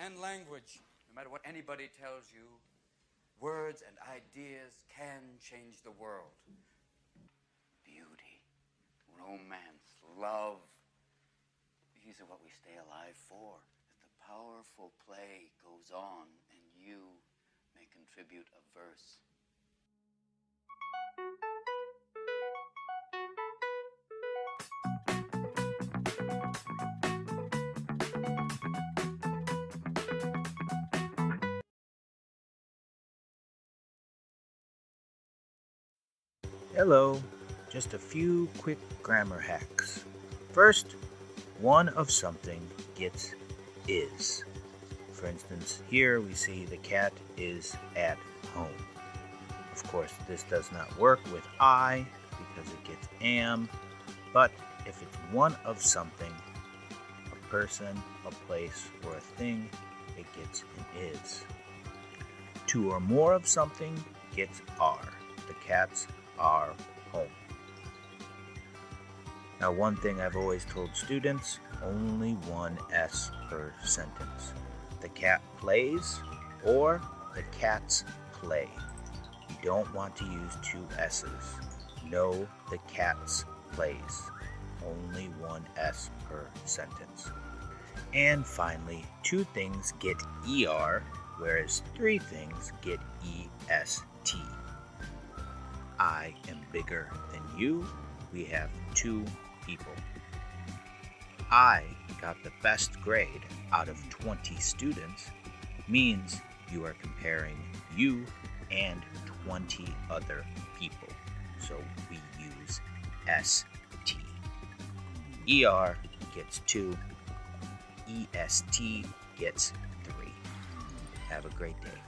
and language. No matter what anybody tells you, words and ideas can change the world. Beauty, romance, love. These are what we stay alive for. As the powerful play goes on and you may contribute a verse. Hello, just a few quick grammar hacks. First, one of something gets is. For instance, here we see the cat is at home. Of course, this does not work with I because it gets am, but if it's one of something, a person, a place, or a thing, it gets an is. Two or more of something gets are. The cats are home. Now, one thing I've always told students, only one S per sentence. The cat plays or the cats play. You don't want to use two S's. No, the cats plays. Only one S per sentence. And finally, two things get ER, whereas three things get EST. I am bigger than you. We have two people. I got the best grade out of 20 students means you are comparing you and 20 other people. So we use ST. ER gets 2. EST gets 3. Have a great day.